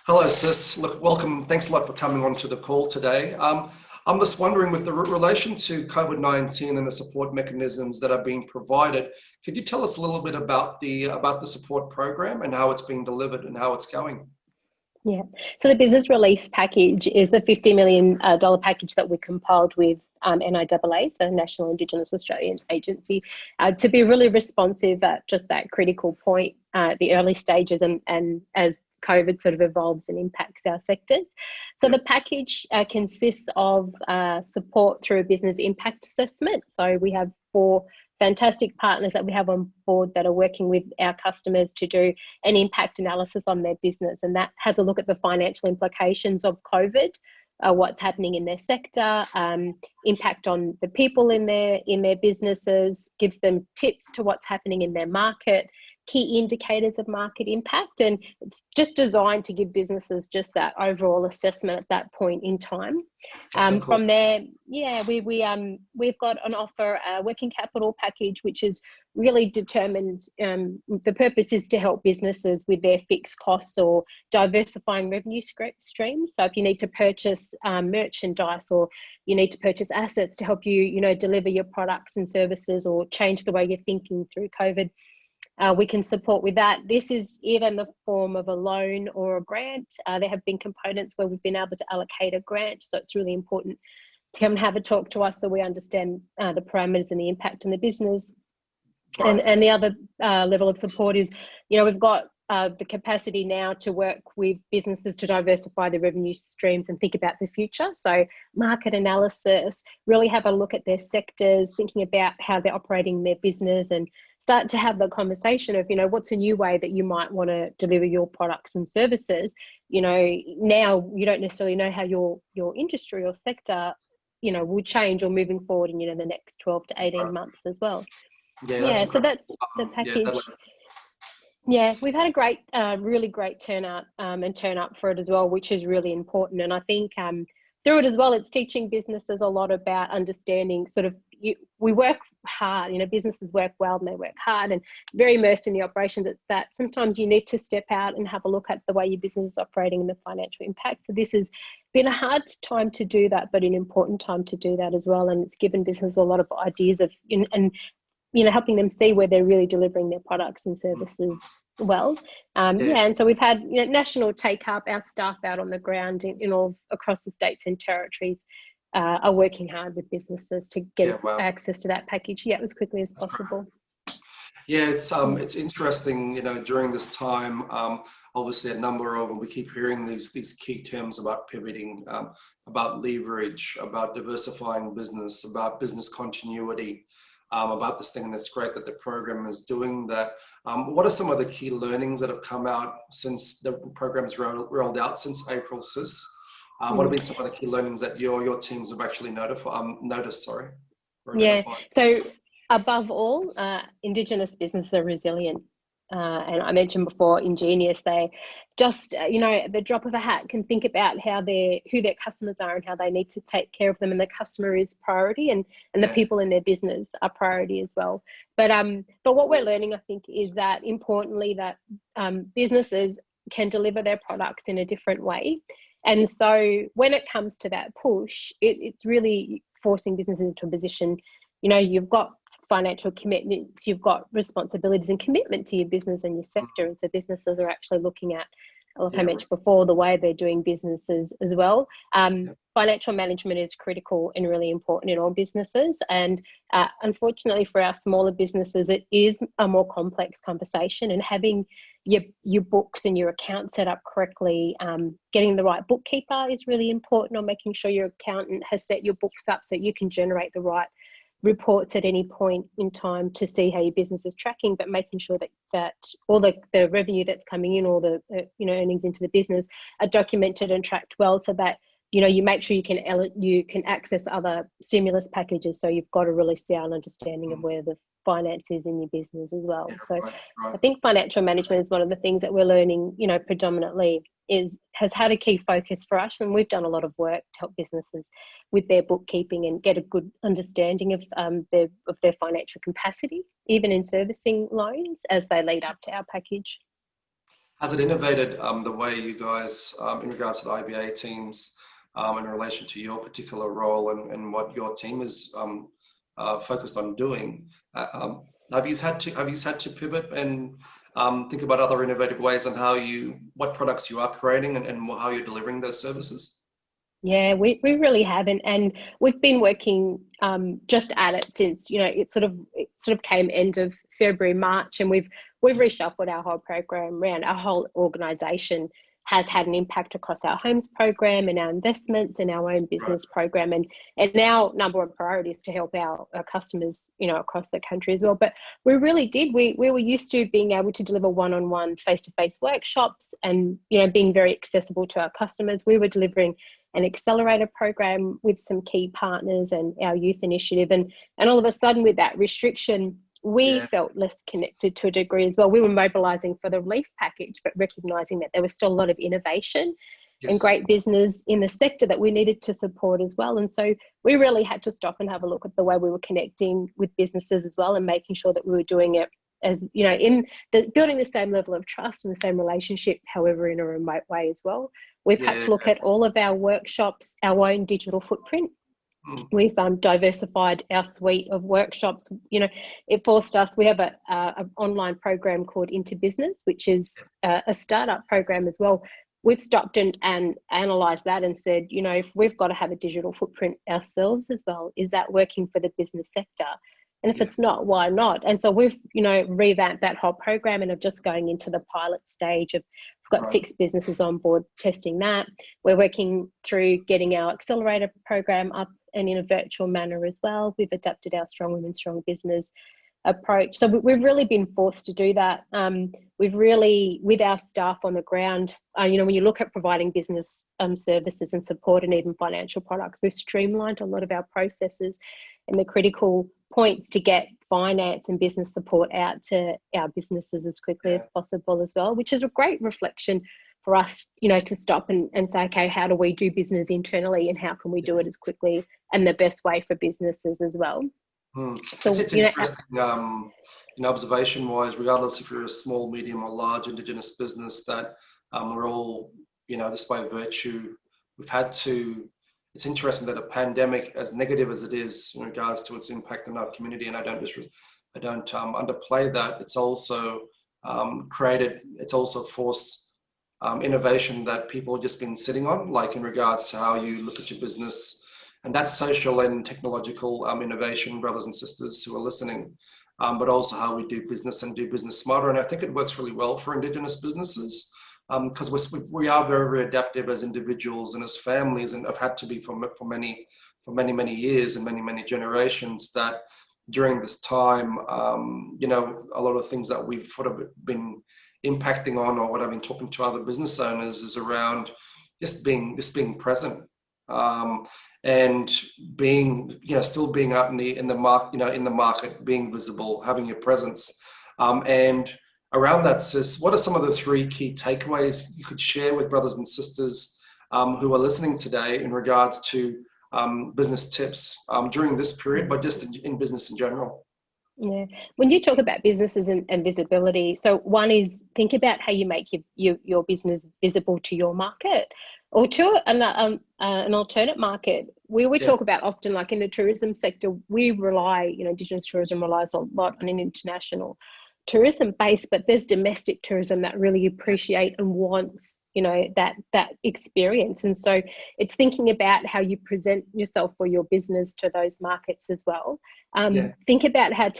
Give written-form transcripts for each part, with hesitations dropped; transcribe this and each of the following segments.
Hello, Sis. Look, welcome. Thanks a lot for coming on to the call today. I'm just wondering, with the relation to COVID-19 and the support mechanisms that are being provided, could you tell us a little bit about the support program and how it's being delivered and how it's going? Yeah, so the business relief package is the $50 million package that we compiled with NIAA, so National Indigenous Australians Agency, to be really responsive at just that critical point, the early stages, and as COVID sort of evolves and impacts our sectors. So the package consists of support through a business impact assessment. So we have 4 fantastic partners that we have on board that are working with our customers to do an impact analysis on their business, and that has a look at the financial implications of COVID, what's happening in their sector, impact on the people in their businesses, gives them tips to what's happening in their market, key indicators of market impact, and it's just designed to give businesses just that overall assessment at that point in time. So cool. From there, yeah, we've got on offer a working capital package, which is really determined. The purpose is to help businesses with their fixed costs or diversifying revenue streams. So if you need to purchase merchandise, or you need to purchase assets to help you, deliver your products and services, or change the way you're thinking through COVID, we can support with that. This is either in the form of a loan or a grant. There have been components where we've been able to allocate a grant, so it's really important to come and have a talk to us so we understand the parameters and the impact on the business. Right. And the other level of support is, we've got the capacity now to work with businesses to diversify their revenue streams and think about the future. So market analysis, really have a look at their sectors, thinking about how they're operating their business, and start to have the conversation of, what's a new way that you might want to deliver your products and services. Now you don't necessarily know how your industry or sector, will change or moving forward in, the next 12 to 18 months as well. Yeah, so that's the package. Yeah, we've had a great, really great turnout and turn up for it as well, which is really important. And I think through it as well, it's teaching businesses a lot about understanding we work hard, businesses work well and they work hard and very immersed in the operations, that sometimes you need to step out and have a look at the way your business is operating and the financial impact. So this has been a hard time to do that, but an important time to do that as well. And it's given businesses a lot of ideas of, and helping them see where they're really delivering their products and services well. And so we've had national take up. Our staff out on the ground in all across the states and territories are working hard with businesses to get access to that package as quickly as possible. Yeah, it's interesting, during this time, obviously a number of, we keep hearing these key terms about pivoting, about leverage, about diversifying business, about business continuity, about this thing, and it's great that the program is doing that. What are some of the key learnings that have come out since the program's rolled out since April, Sis? What have been some of the key learnings that your teams have actually noticed? So above all, Indigenous businesses are resilient. And I mentioned before, Ingenious, they just, at the drop of a hat can think about who their customers are and how they need to take care of them. And the customer is priority, and the people in their business are priority as well. But what we're learning, I think, is that importantly that businesses can deliver their products in a different way. And so when it comes to that push, it's really forcing businesses into a position, you've got financial commitments, you've got responsibilities and commitment to your business and your sector. And so businesses are actually looking at, like I mentioned before, the way they're doing businesses as well. Financial management is critical and really important in all businesses. And unfortunately for our smaller businesses, it is a more complex conversation, and having your books and your accounts set up correctly, getting the right bookkeeper is really important, or making sure your accountant has set your books up so you can generate the right reports at any point in time to see how your business is tracking, but making sure that all the revenue that's coming in, all the earnings into the business are documented and tracked well, so that you make sure you can access other stimulus packages, so you've got a really sound understanding of where the finance is in your business as well. Right. I think financial management is one of the things that we're learning, predominantly has had a key focus for us, and we've done a lot of work to help businesses with their bookkeeping and get a good understanding of their financial capacity, even in servicing loans as they lead up to our package. Has it innovated the way you guys, in regards to the IBA teams, in relation to your particular role and what your team is focused on doing? Have you had to pivot and think about other innovative ways on what products you are creating and how you're delivering those services? Yeah, we really haven't, and we've been working just at it since, it sort of came end of February, March, and we've reshuffled our whole program around. Our whole organisation has had an impact across our homes program and our investments and our own business program, and our number one priority is to help our customers, across the country as well. But we really did. We were used to being able to deliver one-on-one, face-to-face workshops, and being very accessible to our customers. We were delivering an accelerator program with some key partners and our youth initiative, and all of a sudden, with that restriction, we felt less connected to a degree as well. We were mobilising for the relief package, but recognising that there was still a lot of innovation and great business in the sector that we needed to support as well. And so we really had to stop and have a look at the way we were connecting with businesses as well, and making sure that we were doing it as, building the same level of trust and the same relationship, however, in a remote way as well. We've had to look at all of our workshops, our own digital footprint. We've diversified our suite of workshops. It forced us. We have an online program called Into Business, which is a startup program as well. We've stopped and analysed that and said, if we've got to have a digital footprint ourselves as well, is that working for the business sector? And if it's not, why not? And so we've, revamped that whole program and are just going into the pilot stage of, we've got 6 businesses on board testing that. We're working through getting our accelerator program up and in a virtual manner as well. We've adapted our Strong Women, Strong Business approach. So we've really been forced to do that. We've really, with our staff on the ground, when you look at providing business services and support and even financial products, we've streamlined a lot of our processes and the critical points to get finance and business support out to our businesses as quickly as possible as well, which is a great reflection for us, to stop and say, okay, how do we do business internally and how can we do it as quickly and the best way for businesses as well? So, it's interesting, observation-wise, regardless if you're a small, medium or large Indigenous business, that we're all, despite virtue, we've had to. It's interesting that a pandemic, as negative as it is in regards to its impact on our community, and I don't underplay that, it's also it's also forced innovation that people have just been sitting on, like in regards to how you look at your business. And that's social and technological innovation, brothers and sisters who are listening, but also how we do business and do business smarter. And I think it works really well for Indigenous businesses because we are very, very adaptive as individuals and as families, and have had to be for many, many years and many, many generations. That during this time, a lot of things that we've sort of been impacting on, or what I've been talking to other business owners, is around just being present. And being, still being out in the market, being visible, having your presence. And around that, Sis, what are some of the 3 key takeaways you could share with brothers and sisters who are listening today in regards to business tips during this period, but just in business in general? Yeah, when you talk about businesses and visibility, so one is think about how you make your business visible to your market or to an alternate market. We talk about often, like in the tourism sector, we rely, Indigenous tourism relies a lot on an international tourism base, but there's domestic tourism that really appreciate and wants, that experience. And so it's thinking about how you present yourself or your business to those markets as well. Think about how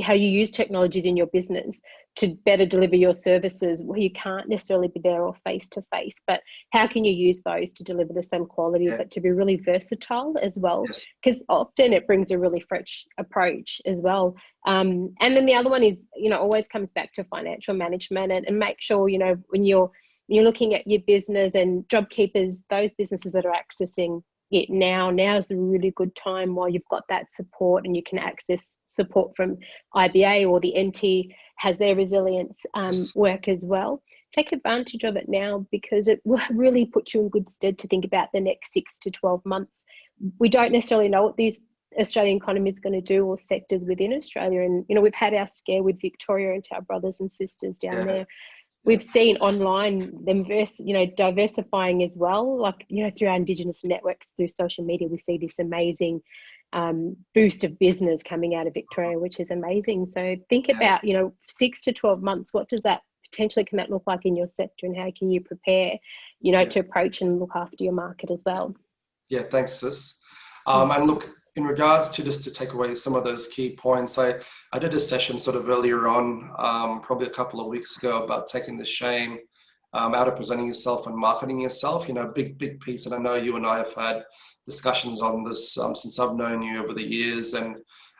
how you use technologies in your business to better deliver your services where you can't necessarily be there or face to face, but how can you use those to deliver the same quality, but to be really versatile as well? Because often it brings a really fresh approach as well. And then the other one is, always comes back to financial management and make sure, when you're looking at your business and JobKeepers, those businesses that are accessing it now's a really good time while you've got that support and you can access support from IBA, or the NT has their resilience work as well. Take advantage of it now, because it will really put you in good stead to think about the next 6 to 12 months. We don't necessarily know what these Australian economy is going to do, or sectors within Australia. And, we've had our scare with Victoria and to our brothers and sisters down there. We've seen online them diversifying as well, like, through our Indigenous networks, through social media, we see this amazing boost of business coming out of Victoria, which is amazing. So think about, 6 to 12 months, what does that potentially can that look like in your sector, and how can you prepare, to approach and look after your market as well? Yeah, thanks, Sis. And look, in regards to just to take away some of those key points, I did a session sort of earlier on, probably a couple of weeks ago, about taking the shame out of presenting yourself and marketing yourself. Big piece. And I know you and I have had discussions on this since I've known you over the years. And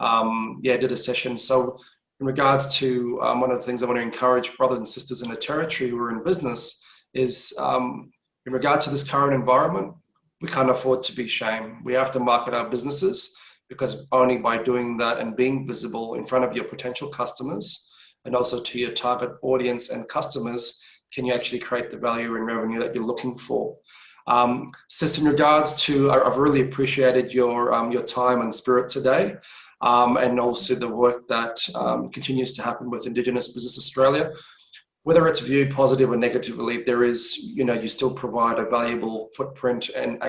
I did a session. So in regards to one of the things I want to encourage brothers and sisters in the territory who are in business is in regard to this current environment, we can't afford to be shamed. We have to market our businesses, because only by doing that and being visible in front of your potential customers and also to your target audience and customers can you actually create the value and revenue that you're looking for. Sis, in regards to, I've really appreciated your time and spirit today, and also the work that continues to happen with Indigenous Business Australia. Whether it's viewed positive or negatively, there is, you still provide a valuable footprint and,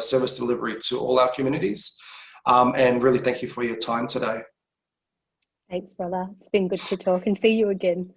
service delivery to all our communities. And really thank you for your time today. Thanks, brother. It's been good to talk and see you again.